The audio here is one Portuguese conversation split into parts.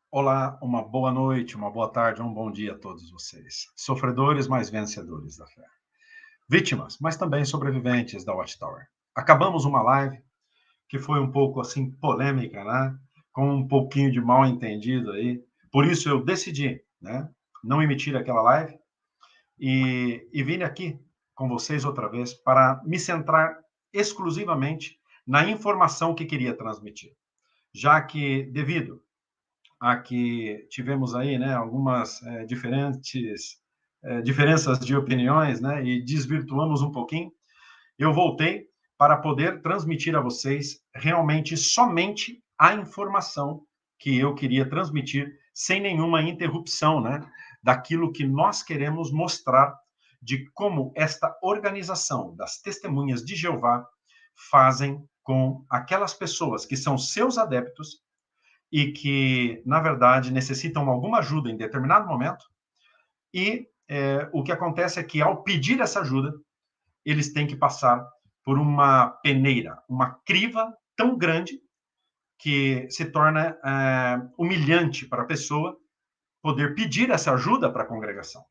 Olá, uma boa noite, uma boa tarde, um bom dia a todos vocês. Sofredores, mas vencedores da fé. Vítimas, mas também sobreviventes da Watchtower. Acabamos uma live que foi um pouco assim polêmica, né? Com um pouquinho de mal entendido aí. Por isso eu decidi, né, não emitir aquela live e vim aqui com vocês outra vez para me centrar exclusivamente na informação que queria transmitir. Já que, devido aqui tivemos aí, né, algumas diferenças de opiniões, né, e desvirtuamos um pouquinho. Eu voltei para poder transmitir a vocês realmente somente a informação que eu queria transmitir, sem nenhuma interrupção, né, daquilo que nós queremos mostrar de como esta organização das Testemunhas de Jeová fazem com aquelas pessoas que são seus adeptos e que, na verdade, necessitam alguma ajuda em determinado momento, e o que acontece é que, ao pedir essa ajuda, eles têm que passar por uma peneira, uma criva tão grande que se torna humilhante para a pessoa poder pedir essa ajuda para a congregação.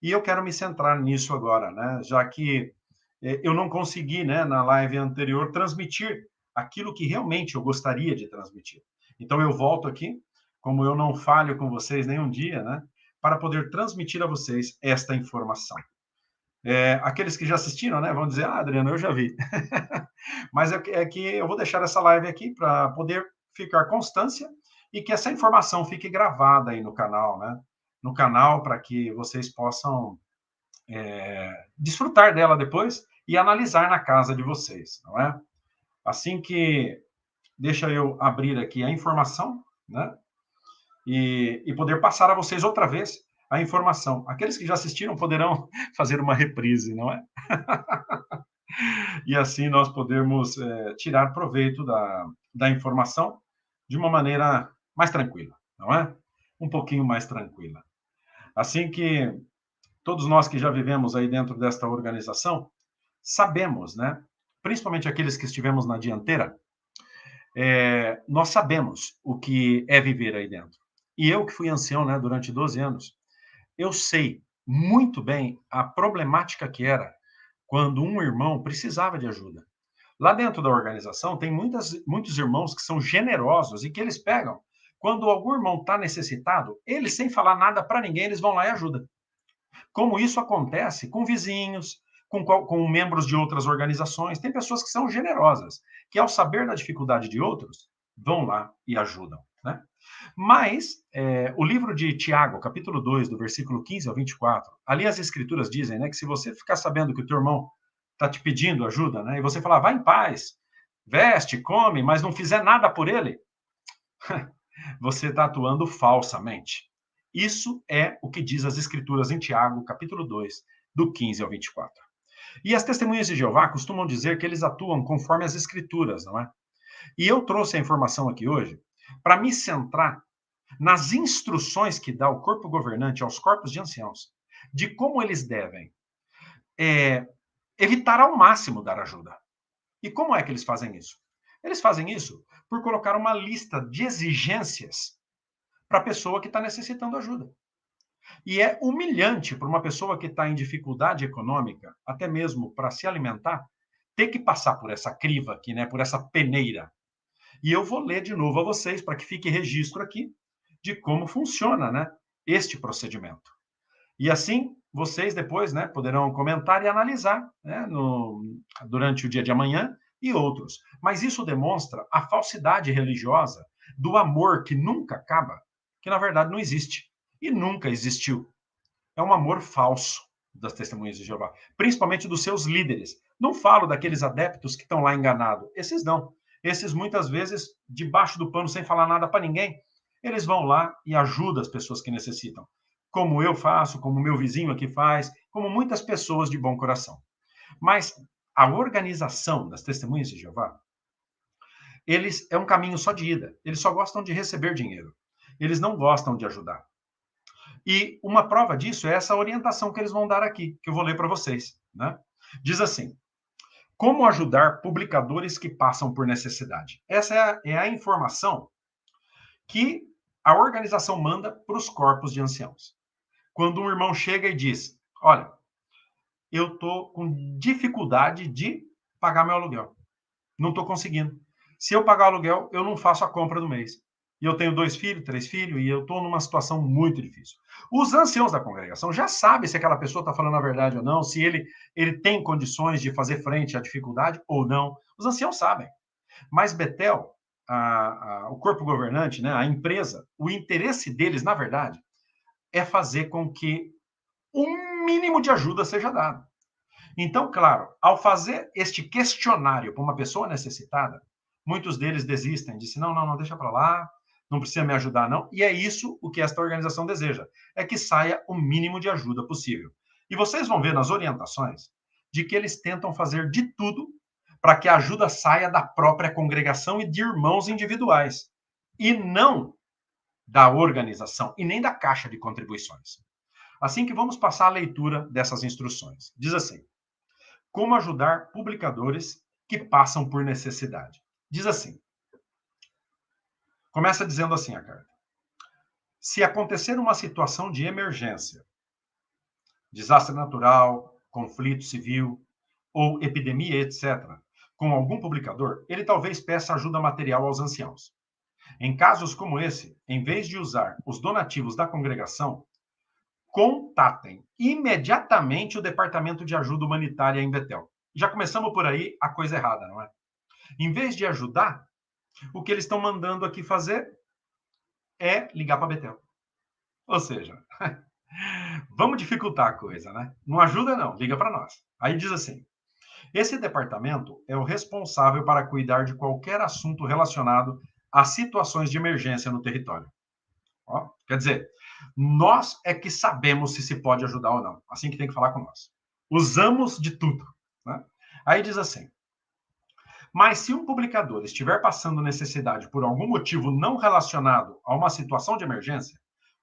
E eu quero me centrar nisso agora, né? Já que eu não consegui, né, na live anterior, transmitir aquilo que realmente eu gostaria de transmitir. Então eu volto aqui, como eu não falho com vocês nenhum dia, né, para poder transmitir a vocês esta informação. Aqueles que já assistiram, né, vão dizer, Adriano, eu já vi. Mas é que eu vou deixar essa live aqui para poder ficar constância e que essa informação fique gravada aí no canal, né? No canal, para que vocês possam desfrutar dela depois e analisar na casa de vocês, não é? Assim que deixa eu abrir aqui a informação, né? E poder passar a vocês outra vez a informação. Aqueles que já assistiram poderão fazer uma reprise, não é? E assim nós podemos tirar proveito da informação de uma maneira mais tranquila, não é? Um pouquinho mais tranquila. Assim que todos nós que já vivemos aí dentro desta organização, sabemos, né? Principalmente aqueles que estivemos na dianteira, nós sabemos o que é viver aí dentro. E eu que fui ancião, né, durante 12 anos, eu sei muito bem a problemática que era quando um irmão precisava de ajuda. Lá dentro da organização tem muitos irmãos que são generosos e que eles pegam. Quando algum irmão está necessitado, eles, sem falar nada para ninguém, eles vão lá e ajudam. Como isso acontece com vizinhos, com membros de outras organizações. Tem pessoas que são generosas, que ao saber da dificuldade de outros, vão lá e ajudam, né? Mas o livro de Tiago, capítulo 2, do versículo 15 ao 24, ali as escrituras dizem, né, que se você ficar sabendo que o teu irmão está te pedindo ajuda, né, e você falar, vai em paz, veste, come, mas não fizer nada por ele, você está atuando falsamente. Isso é o que diz as escrituras em Tiago, capítulo 2, do 15 ao 24. E as testemunhas de Jeová costumam dizer que eles atuam conforme as escrituras, não é? E eu trouxe a informação aqui hoje para me centrar nas instruções que dá o corpo governante aos corpos de anciãos, de como eles devem é, evitar ao máximo dar ajuda. E como é que eles fazem isso? Eles fazem isso por colocar uma lista de exigências para a pessoa que está necessitando ajuda. E é humilhante para uma pessoa que está em dificuldade econômica, até mesmo para se alimentar, ter que passar por essa criva aqui, né, por essa peneira. E eu vou ler de novo a vocês para que fique registro aqui de como funciona, né, este procedimento. E assim vocês depois, né, poderão comentar e analisar, né, durante o dia de amanhã e outros. Mas isso demonstra a falsidade religiosa do amor que nunca acaba, que na verdade não existe e nunca existiu. É um amor falso das testemunhas de Jeová, principalmente dos seus líderes. Não falo daqueles adeptos que estão lá enganados. Esses não. Esses muitas vezes, debaixo do pano, sem falar nada para ninguém, eles vão lá e ajudam as pessoas que necessitam. Como eu faço, como meu vizinho aqui faz, como muitas pessoas de bom coração. Mas a organização das testemunhas de Jeová, eles é um caminho só de ida. Eles só gostam de receber dinheiro. Eles não gostam de ajudar. E uma prova disso é essa orientação que eles vão dar aqui, que eu vou ler para vocês, né? Diz assim: como ajudar publicadores que passam por necessidade? Essa é a informação que a organização manda para os corpos de anciãos. Quando um irmão chega e diz, olha, eu estou com dificuldade de pagar meu aluguel. Não estou conseguindo. Se eu pagar o aluguel, eu não faço a compra do mês. E eu tenho 2 filhos, 3 filhos, e eu estou numa situação muito difícil. Os anciãos da congregação já sabem se aquela pessoa está falando a verdade ou não, se ele tem condições de fazer frente à dificuldade ou não. Os anciãos sabem. Mas Betel, o corpo governante, né, a empresa, o interesse deles, na verdade, é fazer com que um mínimo de ajuda seja dado. Então, claro, ao fazer este questionário para uma pessoa necessitada, muitos deles desistem, dizem, não, deixa para lá, não precisa me ajudar, não. E é isso o que esta organização deseja, é que saia o mínimo de ajuda possível. E vocês vão ver nas orientações de que eles tentam fazer de tudo para que a ajuda saia da própria congregação e de irmãos individuais, e não da organização, e nem da caixa de contribuições. Assim que vamos passar a leitura dessas instruções. Diz assim, como ajudar publicadores que passam por necessidade. Diz assim, começa dizendo assim a carta. Se acontecer uma situação de emergência, desastre natural, conflito civil ou epidemia, etc., com algum publicador, ele talvez peça ajuda material aos anciãos. Em casos como esse, em vez de usar os donativos da congregação, contatem imediatamente o Departamento de Ajuda Humanitária em Betel. Já começamos por aí a coisa errada, não é? Em vez de ajudar, o que eles estão mandando aqui fazer é ligar para Betel. Ou seja, vamos dificultar a coisa, né? Não ajuda não, liga para nós. Aí diz assim, esse departamento é o responsável para cuidar de qualquer assunto relacionado a situações de emergência no território. Ó, quer dizer, nós é que sabemos se pode ajudar ou não. Assim que tem que falar com nós. Usamos de tudo. Né? Aí diz assim, mas se um publicador estiver passando necessidade por algum motivo não relacionado a uma situação de emergência,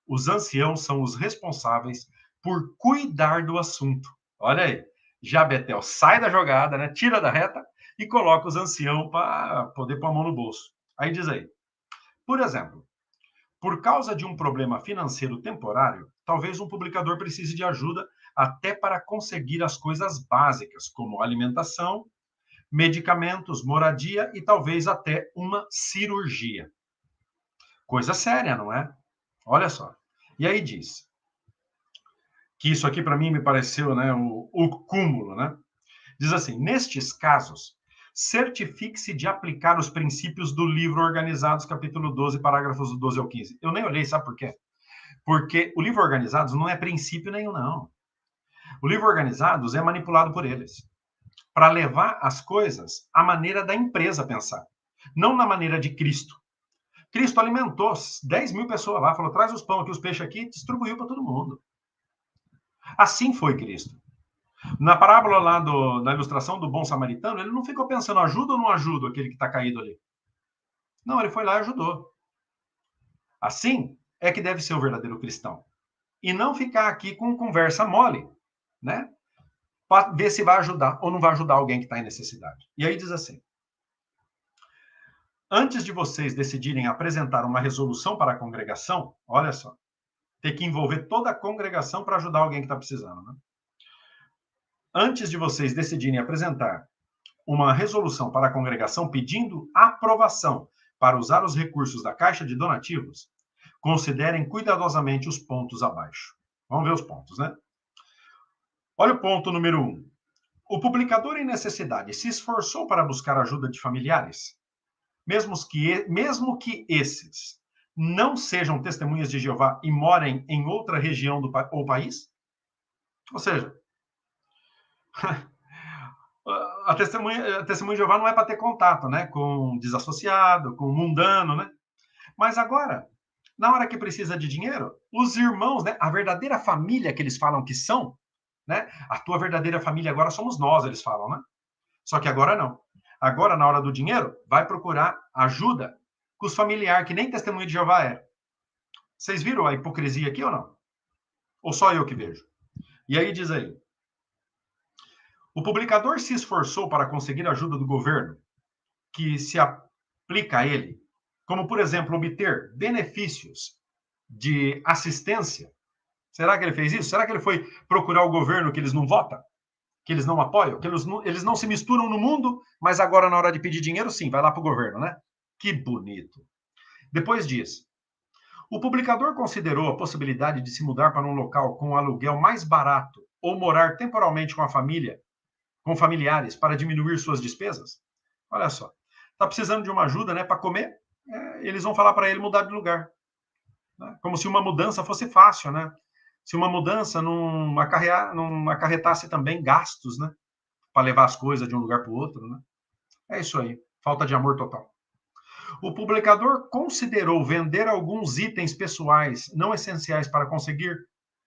os anciãos são os responsáveis por cuidar do assunto. Olha aí, já Betel sai da jogada, né? Tira da reta e coloca os anciãos para poder pôr a mão no bolso. Aí diz aí, por exemplo, por causa de um problema financeiro temporário, talvez um publicador precise de ajuda até para conseguir as coisas básicas, como alimentação, medicamentos, moradia e talvez até uma cirurgia. Coisa séria, não é? Olha só. E aí diz que isso aqui para mim me pareceu, né, o cúmulo, né? Diz assim: nestes casos, certifique-se de aplicar os princípios do livro Organizados, capítulo 12, parágrafos do 12 ao 15. Eu nem olhei, sabe por quê? Porque o livro Organizados não é princípio nenhum, não. O livro Organizados é manipulado por eles para levar as coisas à maneira da empresa pensar, não na maneira de Cristo. Cristo alimentou 10 mil pessoas lá, falou, traz os pão aqui, os peixes aqui, distribuiu para todo mundo. Assim foi Cristo. Na parábola lá da ilustração do bom samaritano, ele não ficou pensando, ajuda ou não ajuda aquele que está caído ali? Não, ele foi lá e ajudou. Assim é que deve ser o verdadeiro cristão. E não ficar aqui com conversa mole, né? Para ver se vai ajudar ou não vai ajudar alguém que está em necessidade. E aí diz assim, antes de vocês decidirem apresentar uma resolução para a congregação, olha só, tem que envolver toda a congregação para ajudar alguém que está precisando, né? Antes de vocês decidirem apresentar uma resolução para a congregação pedindo aprovação para usar os recursos da Caixa de Donativos, considerem cuidadosamente os pontos abaixo. Vamos ver os pontos, né? Olha o ponto número 1. O publicador em necessidade se esforçou para buscar ajuda de familiares, mesmo que esses não sejam testemunhas de Jeová e morem em outra região ou país? Ou seja, a testemunha de Jeová não é para ter contato, né, com desassociado, com mundano, né? Mas agora, na hora que precisa de dinheiro, os irmãos, né, a verdadeira família que eles falam que são, né? A tua verdadeira família agora somos nós, eles falam, né? Só que agora não. Agora, na hora do dinheiro, vai procurar ajuda com os familiares, que nem testemunho de Jeová é. Vocês viram a hipocrisia aqui ou não? Ou só eu que vejo? E aí diz aí, o publicador se esforçou para conseguir a ajuda do governo, que se aplica a ele, como, por exemplo, obter benefícios de assistência? Será que ele fez isso? Será que ele foi procurar o governo que eles não votam? Que eles não apoiam? Que eles não se misturam no mundo, mas agora, na hora de pedir dinheiro, sim, vai lá para o governo, né? Que bonito. Depois diz: o publicador considerou a possibilidade de se mudar para um local com um aluguel mais barato ou morar temporalmente com a família, com familiares, para diminuir suas despesas? Olha só. Está precisando de uma ajuda, né, para comer? Eles vão falar para ele mudar de lugar. Né? Como se uma mudança fosse fácil, né? Se uma mudança não acarretasse também gastos, né? Para levar as coisas de um lugar para o outro, né? É isso aí. Falta de amor total. O publicador considerou vender alguns itens pessoais não essenciais para conseguir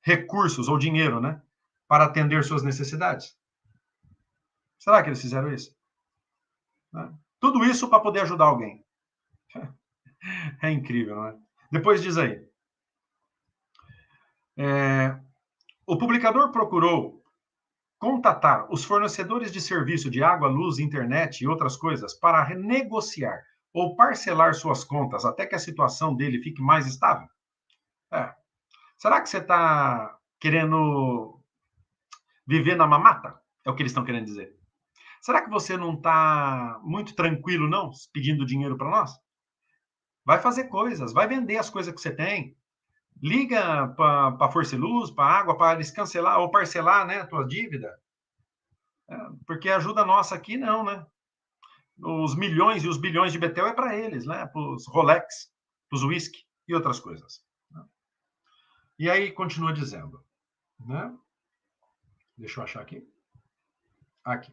recursos ou dinheiro, né? Para atender suas necessidades. Será que eles fizeram isso? Né? Tudo isso para poder ajudar alguém. É incrível, não é? Depois diz aí. O publicador procurou contatar os fornecedores de serviço de água, luz, internet e outras coisas para renegociar ou parcelar suas contas até que a situação dele fique mais estável? É. Será que você está querendo viver na mamata? É o que eles estão querendo dizer. Será que você não está muito tranquilo, não, pedindo dinheiro para nós? Vai fazer coisas, vai vender as coisas que você tem. Liga para a Força e Luz, para a água, para eles cancelar ou parcelar, né, a tua dívida. Porque a ajuda nossa aqui não, né? Os milhões e os bilhões de Betel é para eles, né? Para os Rolex, para os whisky e outras coisas. E aí continua dizendo, né? Deixa eu achar aqui. Aqui.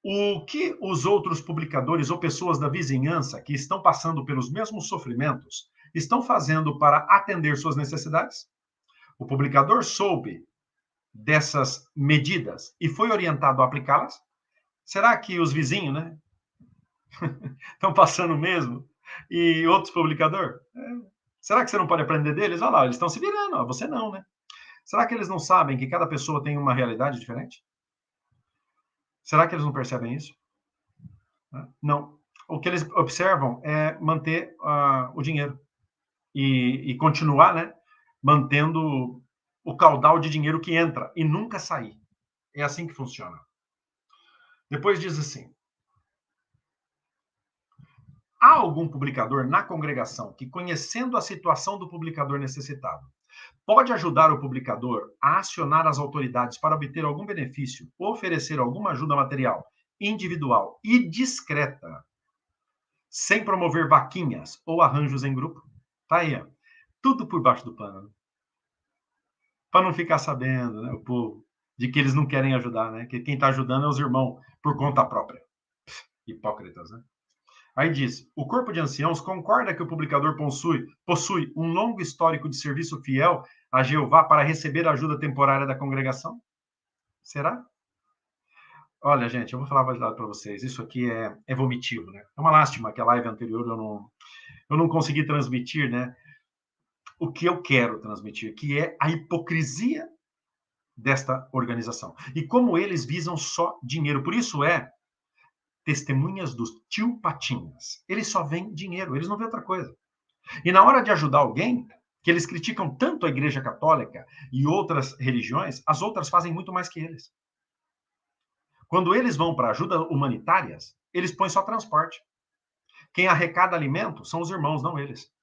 O que os outros publicadores ou pessoas da vizinhança que estão passando pelos mesmos sofrimentos estão fazendo para atender suas necessidades? O publicador soube dessas medidas e foi orientado a aplicá-las? Será que os vizinhos, né, estão passando mesmo? E outros publicadores? Será que você não pode aprender deles? Olha lá, eles estão se virando, ó, você não, né? Será que eles não sabem que cada pessoa tem uma realidade diferente? Será que eles não percebem isso? Não. O que eles observam é manter o dinheiro e continuar, né, mantendo o caudal de dinheiro que entra e nunca sair. É assim que funciona. Depois diz assim: há algum publicador na congregação que, conhecendo a situação do publicador necessitado, pode ajudar o publicador a acionar as autoridades para obter algum benefício, oferecer alguma ajuda material, individual e discreta, sem promover vaquinhas ou arranjos em grupo? Tá aí, ó. Tudo por baixo do pano. Né? Para não ficar sabendo, né, o povo, de que eles não querem ajudar, né? Que quem está ajudando é os irmãos por conta própria. Hipócritas, né? Aí diz: o corpo de anciãos concorda que o publicador possui um longo histórico de serviço fiel a Jeová para receber a ajuda temporária da congregação? Será? Olha, gente, eu vou falar a verdade para vocês. Isso aqui é vomitivo, né? É uma lástima que a live anterior eu não consegui transmitir, né? O que eu quero transmitir, que é a hipocrisia desta organização. E como eles visam só dinheiro. Por isso testemunhas dos tio Patinhas. Eles só veem dinheiro, eles não veem outra coisa. E na hora de ajudar alguém, que eles criticam tanto a Igreja Católica e outras religiões, as outras fazem muito mais que eles. Quando eles vão para ajuda humanitárias, eles põem só transporte. Quem arrecada alimento são os irmãos, não eles.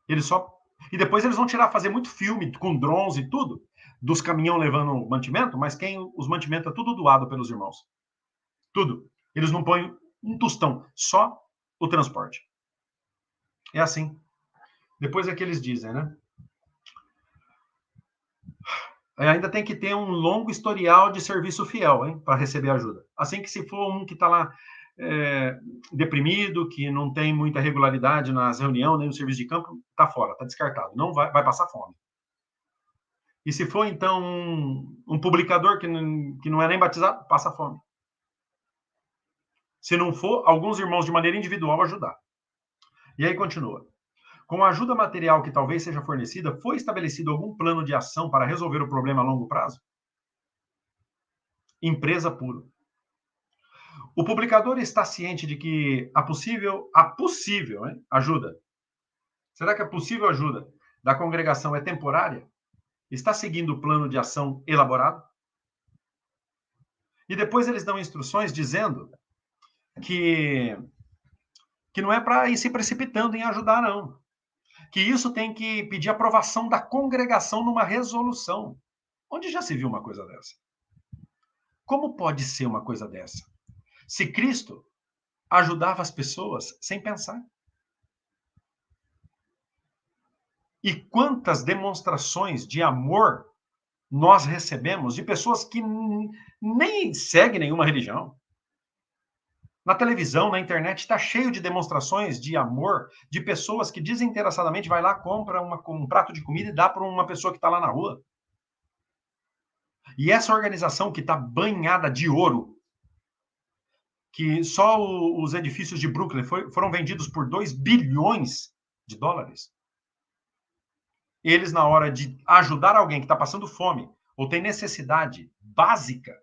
Eles só. E depois eles vão fazer muito filme com drones e tudo, dos caminhão levando mantimento, mas os mantimentos é tudo doado pelos irmãos. Tudo. Eles não põem um tostão, só o transporte. É assim. Depois é que eles dizem, né? Ainda tem que ter um longo historial de serviço fiel, hein, para receber ajuda. Assim que se for um que está lá deprimido, que não tem muita regularidade nas reuniões, nem no serviço de campo, está fora, está descartado. Não vai passar fome. E se for, então, um publicador que não é nem batizado, passa fome. Se não for, alguns irmãos de maneira individual ajudar. E aí continua. Com a ajuda material que talvez seja fornecida, foi estabelecido algum plano de ação para resolver o problema a longo prazo? Empresa puro. O publicador está ciente de que a possível ajuda Será que a possível ajuda da congregação é temporária? Está seguindo o plano de ação elaborado? E depois eles dão instruções dizendo que, que não é para ir se precipitando em ajudar, não. Que isso tem que pedir aprovação da congregação numa resolução. Onde já se viu uma coisa dessa? Como pode ser uma coisa dessa? Se Cristo ajudava as pessoas sem pensar. E quantas demonstrações de amor nós recebemos de pessoas que nem seguem nenhuma religião. Na televisão, na internet, está cheio de demonstrações de amor de pessoas que desinteressadamente vai lá, compra um prato de comida e dá para uma pessoa que está lá na rua. E essa organização que está banhada de ouro, que só os edifícios de Brooklyn foram vendidos por 2 bilhões de dólares. Eles, na hora de ajudar alguém que está passando fome ou tem necessidade básica,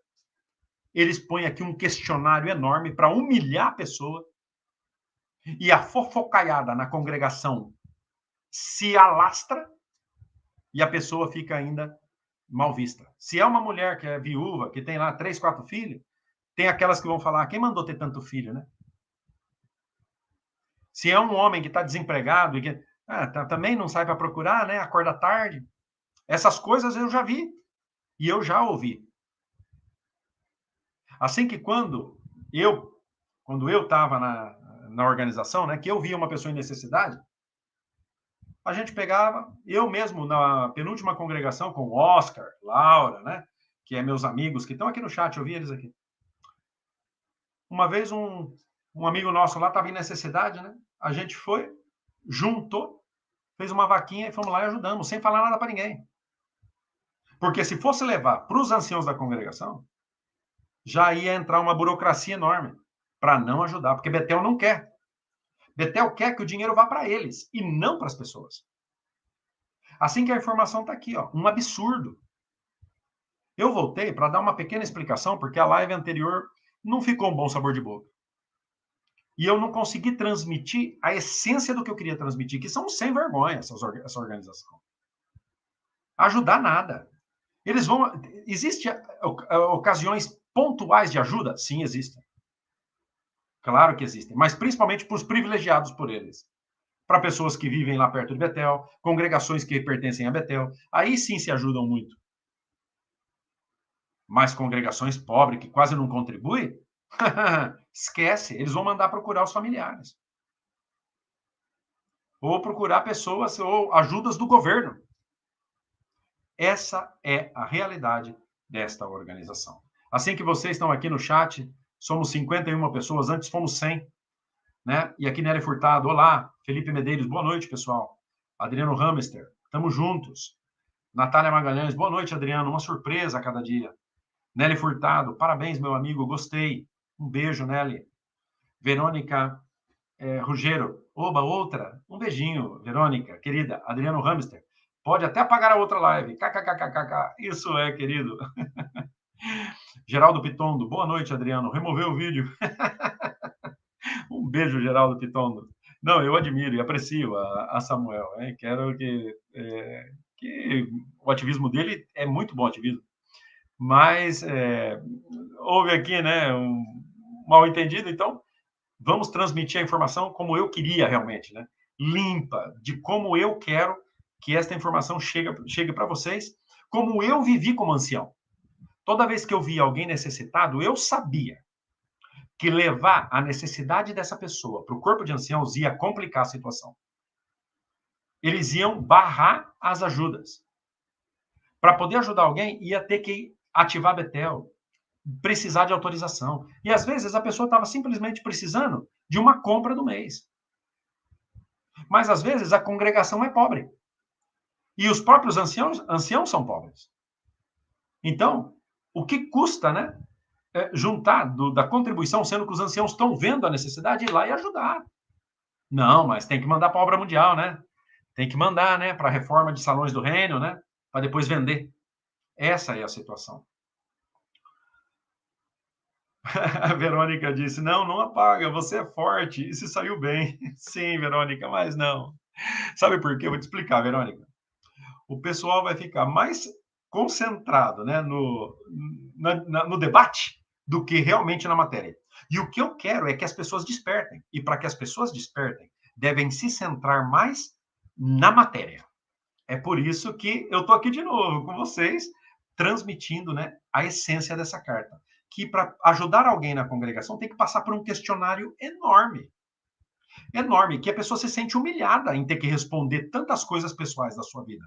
eles põem aqui um questionário enorme para humilhar a pessoa, e a fofocaiada na congregação se alastra e a pessoa fica ainda mal vista. Se é uma mulher que é viúva, que tem lá 3, 4 filhos, tem aquelas que vão falar, quem mandou ter tanto filho, né? Se é um homem que está desempregado e que também não sai para procurar, né? Acorda tarde. Essas coisas eu já vi e eu já ouvi. Assim que quando eu estava na organização, né, que eu via uma pessoa em necessidade, a gente pegava, eu mesmo na penúltima congregação com o Oscar, Laura, né, que é meus amigos que estão aqui no chat, eu vi eles aqui. Uma vez um amigo nosso lá estava em necessidade, né? A gente foi, juntou, fez uma vaquinha e fomos lá e ajudamos, sem falar nada para ninguém. Porque se fosse levar para os anciãos da congregação, já ia entrar uma burocracia enorme para não ajudar, porque Betel não quer. Betel quer que o dinheiro vá para eles e não para as pessoas. Assim que a informação está aqui, ó, um absurdo. Eu voltei para dar uma pequena explicação, porque a live anterior não ficou um bom sabor de boca. E eu não consegui transmitir a essência do que eu queria transmitir, que são sem vergonha essa organização. Ajudar nada. Eles vão. Existem ocasiões pontuais de ajuda? Sim, existem. Claro que existem, mas principalmente para os privilegiados por eles. Para pessoas que vivem lá perto de Betel, congregações que pertencem a Betel, aí sim se ajudam muito. Mas congregações pobres que quase não contribuem, esquece, eles vão mandar procurar os familiares. Ou procurar pessoas ou ajudas do governo. Essa é a realidade desta organização. Assim que vocês estão aqui no chat, somos 51 pessoas, antes fomos 100, né? E aqui Nery Furtado, olá, Felipe Medeiros, boa noite, pessoal. Adriano Hamster, estamos juntos. Natália Magalhães, boa noite, Adriano, uma surpresa a cada dia. Nelly Furtado, parabéns, meu amigo, gostei. Um beijo, Nelly. Verônica Ruggiero, oba, outra. Um beijinho, Verônica, querida. Adriano Hamster, pode até apagar a outra live. KKKKK. Isso é, querido. Geraldo Pitondo, boa noite, Adriano. Removeu o vídeo. Um beijo, Geraldo Pitondo. Não, eu admiro e aprecio a Samuel. Hein? Quero que o ativismo dele é muito bom ativismo. Mas houve aqui, né, um mal entendido, então vamos transmitir a informação como eu queria realmente, né? Limpa, de como eu quero que esta informação chegue para vocês, como eu vivi como ancião. Toda vez que eu via alguém necessitado, eu sabia que levar a necessidade dessa pessoa para o corpo de anciãos ia complicar a situação. Eles iam barrar as ajudas. Para poder ajudar alguém, ia ter que ativar Betel, precisar de autorização. E às vezes a pessoa estava simplesmente precisando de uma compra do mês. Mas às vezes a congregação é pobre. E os próprios anciãos são pobres. Então, o que custa, né? Juntar da contribuição, sendo que os anciãos estão vendo a necessidade, ir lá e ajudar. Não, mas tem que mandar para a obra mundial, né? Tem que mandar, né? Para a reforma de salões do reino, né? Para depois vender. Essa é a situação. A Verônica disse, não apaga, você é forte, e se saiu bem. Sim, Verônica, mas não. Sabe por quê? Eu vou te explicar, Verônica. O pessoal vai ficar mais concentrado, né, no debate do que realmente na matéria. E o que eu quero é que as pessoas despertem. E para que as pessoas despertem, devem se centrar mais na matéria. É por isso que eu estou aqui de novo com vocês, transmitindo, né, a essência dessa carta. Que para ajudar alguém na congregação tem que passar por um questionário enorme. Enorme, que a pessoa se sente humilhada em ter que responder tantas coisas pessoais da sua vida.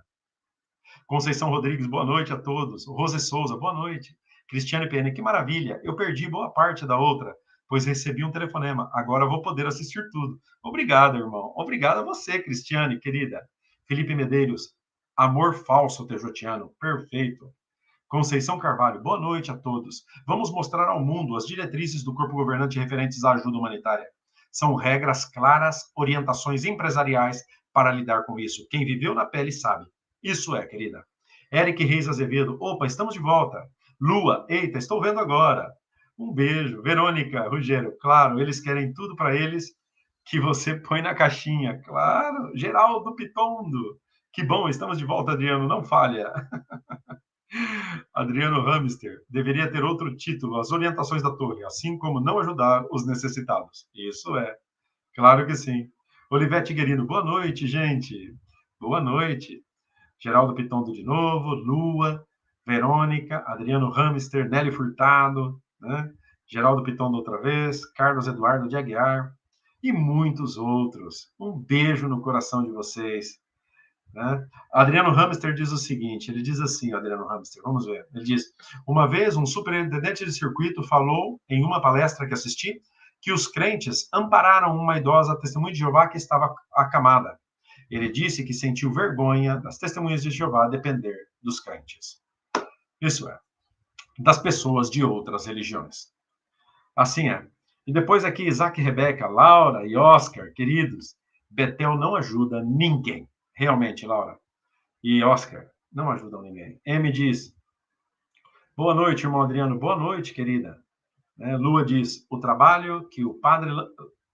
Conceição Rodrigues, boa noite a todos. Rose Souza, boa noite. Cristiane Pena, que maravilha. Eu perdi boa parte da outra, pois recebi um telefonema. Agora vou poder assistir tudo. Obrigado, irmão. Obrigado a você, Cristiane, querida. Felipe Medeiros, amor falso tejotiano. Perfeito. Conceição Carvalho, boa noite a todos. Vamos mostrar ao mundo as diretrizes do corpo governante referentes à ajuda humanitária. São regras claras, orientações empresariais para lidar com isso. Quem viveu na pele sabe. Isso é, querida. Eric Reis Azevedo, opa, estamos de volta. Lua, eita, estou vendo agora. Um beijo. Verônica, Rogério, claro, eles querem tudo para eles que você põe na caixinha. Claro. Geraldo Pitondo, que bom, estamos de volta, Adriano, não falha. Adriano Hamster, deveria ter outro título, As Orientações da Torre, assim como não ajudar os necessitados. Isso é, claro que sim. Olivete Guerino, boa noite, gente. Boa noite. Geraldo Pitondo de novo, Lua, Verônica, Adriano Hamster, Nelly Furtado, né? Geraldo Pitondo outra vez, Carlos Eduardo de Aguiar e muitos outros. Um beijo no coração de vocês. Né? Adriano Hamster diz o seguinte, ele diz assim, Adriano Hamster, vamos ver, ele diz, uma vez um superintendente de circuito falou em uma palestra que assisti que os crentes ampararam uma idosa testemunha de Jeová que estava acamada. Ele disse que sentiu vergonha das testemunhas de Jeová depender dos crentes. Isso é, das pessoas de outras religiões. Assim é. E depois aqui, Isaac, Rebeca, Laura e Oscar, queridos, Betel não ajuda ninguém. Realmente, Laura e Oscar, não ajudam ninguém. M diz, boa noite, irmão Adriano. Boa noite, querida. Lua diz, o trabalho que o padre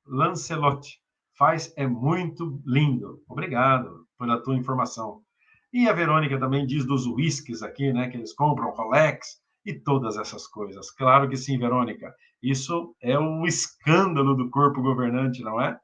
Lancelot faz é muito lindo. Obrigado pela tua informação. E a Verônica também diz dos uísques aqui, né, que eles compram Rolex e todas essas coisas. Claro que sim, Verônica. Isso é o escândalo do corpo governante, não é?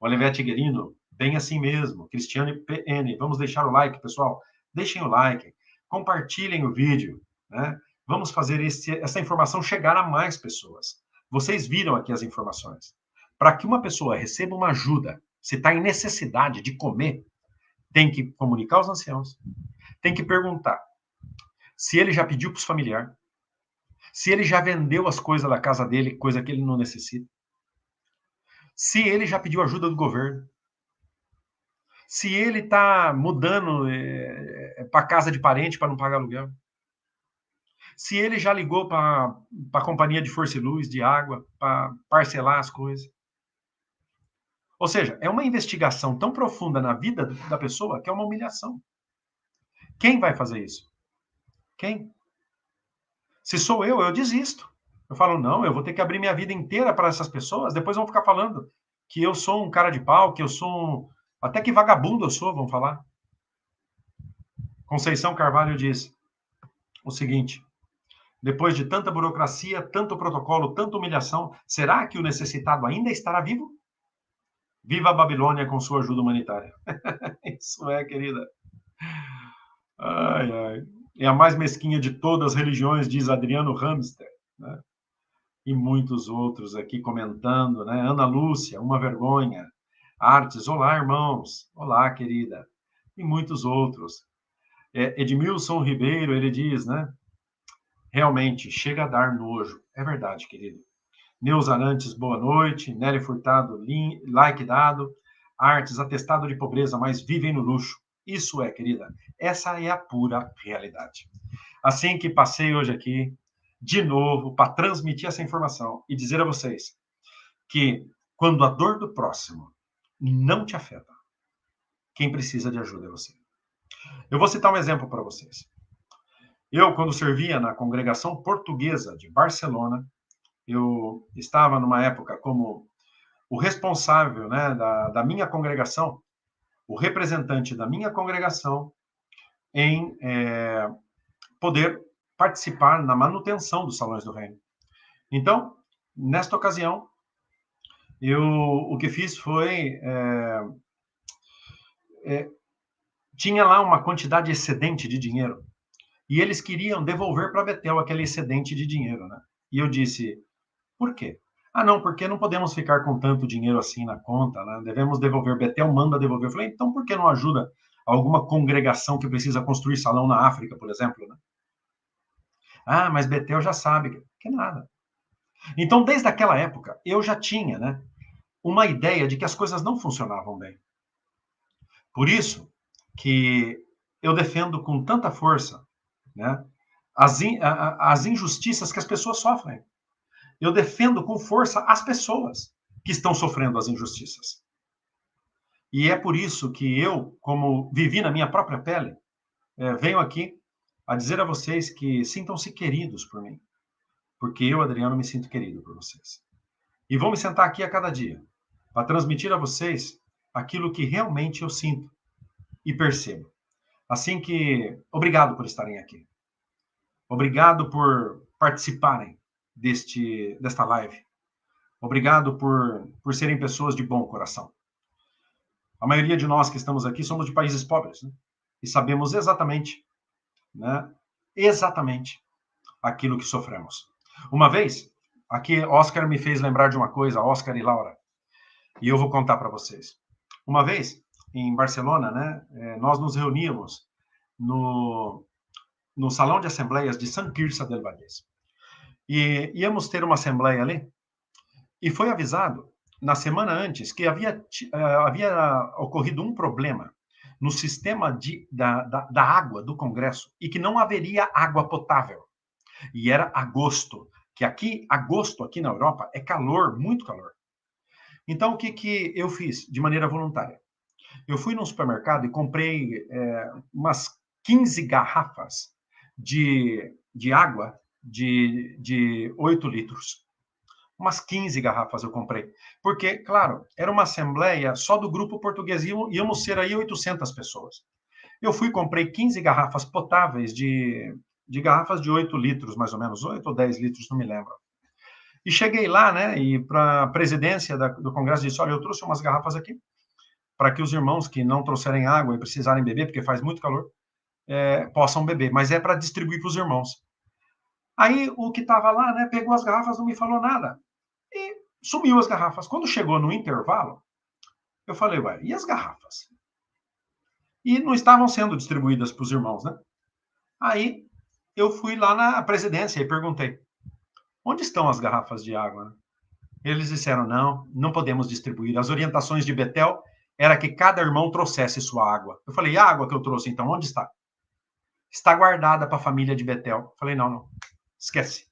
Olivete Guerino, bem assim mesmo. Cristiane PN, vamos deixar o like, pessoal. Deixem o like, compartilhem o vídeo, né? Vamos fazer essa informação chegar a mais pessoas. Vocês viram aqui as informações. Para que uma pessoa receba uma ajuda, se está em necessidade de comer, tem que comunicar aos anciãos, tem que perguntar se ele já pediu para os familiares, se ele já vendeu as coisas da casa dele, coisa que ele não necessita, se ele já pediu ajuda do governo, se ele está mudando para casa de parente para não pagar aluguel, se ele já ligou para a companhia de força e luz, de água, para parcelar as coisas. Ou seja, é uma investigação tão profunda na vida da pessoa que é uma humilhação. Quem vai fazer isso? Quem? Se sou eu desisto. Eu falo, não, eu vou ter que abrir minha vida inteira para essas pessoas, depois vão ficar falando que eu sou um cara de pau, que eu sou um... Até que vagabundo eu sou, vão falar. Conceição Carvalho diz o seguinte, depois de tanta burocracia, tanto protocolo, tanta humilhação, será que o necessitado ainda estará vivo? Viva a Babilônia com sua ajuda humanitária. Isso é, querida. Ai, ai. É a mais mesquinha de todas as religiões, diz Adriano Hamster, né? E muitos outros aqui comentando, né? Ana Lúcia, uma vergonha. Artes, olá, irmãos. Olá, querida. E muitos outros. Edmilson Ribeiro, ele diz, né? Realmente, chega a dar nojo. É verdade, querido. Neuza Arantes, boa noite. Nery Furtado, like dado. Artes, atestado de pobreza, mas vivem no luxo. Isso é, querida. Essa é a pura realidade. Assim que passei hoje aqui, de novo, para transmitir essa informação e dizer a vocês que quando a dor do próximo não te afeta, quem precisa de ajuda é você. Eu vou citar um exemplo para vocês. Eu, quando servia na congregação portuguesa de Barcelona, eu estava numa época como o responsável, né, da minha congregação o representante da minha congregação em poder participar na manutenção dos salões do reino. Então, nesta ocasião, o que fiz foi tinha lá uma quantidade excedente de dinheiro e eles queriam devolver para Betel aquele excedente de dinheiro, né? E eu disse, por quê? Ah, não, porque não podemos ficar com tanto dinheiro assim na conta, né? Devemos devolver. Betel manda devolver. Eu falei, então por que não ajuda alguma congregação que precisa construir salão na África, por exemplo, né? Ah, mas Betel já sabe que nada. Então, desde aquela época, eu já tinha, né, uma ideia de que as coisas não funcionavam bem. Por isso que eu defendo com tanta força, né, as injustiças que as pessoas sofrem. Eu defendo com força as pessoas que estão sofrendo as injustiças. E é por isso que eu, como vivi na minha própria pele, venho aqui a dizer a vocês que sintam-se queridos por mim. Porque eu, Adriano, me sinto querido por vocês. E vou me sentar aqui a cada dia para transmitir a vocês aquilo que realmente eu sinto e percebo. Assim que, obrigado por estarem aqui. Obrigado por participarem desta live. Obrigado por serem pessoas de bom coração. A maioria de nós que estamos aqui somos de países pobres, né? E sabemos exatamente, né, exatamente aquilo que sofremos. Uma vez, aqui Oscar me fez lembrar de uma coisa, Oscar e Laura, e eu vou contar para vocês. Uma vez, em Barcelona, né, nós nos reuníamos no Salão de Assembleias de Sant Quirze del Vallès. E íamos ter uma assembleia ali, e foi avisado, na semana antes, que havia ocorrido um problema no sistema da água do Congresso, e que não haveria água potável. E era agosto, que agosto aqui na Europa é calor, muito calor. Então, o que eu fiz de maneira voluntária? Eu fui num supermercado e comprei umas 15 garrafas de água de 8 litros. Umas 15 garrafas eu comprei. Porque, claro, era uma assembleia só do grupo português, íamos ser aí 800 pessoas. Eu fui e comprei 15 garrafas potáveis de garrafas de 8 litros, mais ou menos, 8 ou 10 litros, não me lembro. E cheguei lá, né, e para a presidência do Congresso disse, olha, eu trouxe umas garrafas aqui, para que os irmãos que não trouxerem água e precisarem beber, porque faz muito calor, possam beber, mas é para distribuir para os irmãos. Aí o que estava lá, né, pegou as garrafas, não me falou nada, e sumiu as garrafas. Quando chegou no intervalo, eu falei, ué, e as garrafas? E não estavam sendo distribuídas para os irmãos, né? Aí eu fui lá na presidência e perguntei, onde estão as garrafas de água? Eles disseram, não podemos distribuir. As orientações de Betel era que cada irmão trouxesse sua água. Eu falei, a água que eu trouxe, então, onde está? Está guardada para a família de Betel. Eu falei, não, esquece.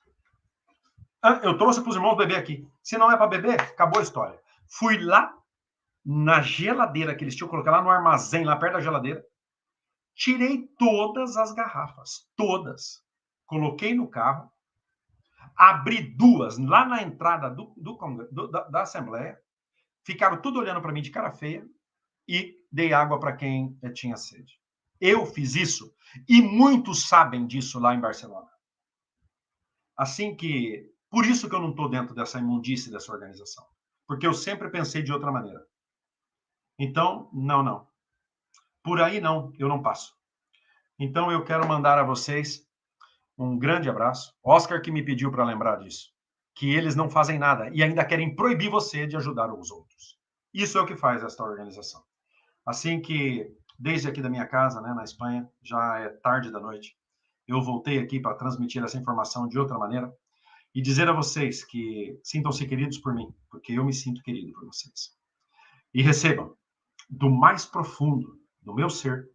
Eu trouxe para os irmãos beber aqui. Se não é para beber, acabou a história. Fui lá na geladeira que eles tinham colocado lá no armazém, lá perto da geladeira, tirei todas as garrafas, todas. Coloquei no carro, abri duas lá na entrada da Assembleia, ficaram tudo olhando para mim de cara feia e dei água para quem tinha sede. Eu fiz isso e muitos sabem disso lá em Barcelona. Assim que, por isso que eu não estou dentro dessa imundície dessa organização, porque eu sempre pensei de outra maneira. Então, não. Por aí não, eu não passo. Então eu quero mandar a vocês um grande abraço. Oscar que me pediu para lembrar disso, que eles não fazem nada e ainda querem proibir você de ajudar os outros. Isso é o que faz esta organização. Assim que, desde aqui da minha casa, né, na Espanha, já é tarde da noite, eu voltei aqui para transmitir essa informação de outra maneira e dizer a vocês que sintam-se queridos por mim, porque eu me sinto querido por vocês. E recebam, do mais profundo do meu ser,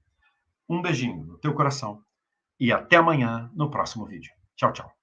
um beijinho no teu coração e até amanhã no próximo vídeo. Tchau, tchau.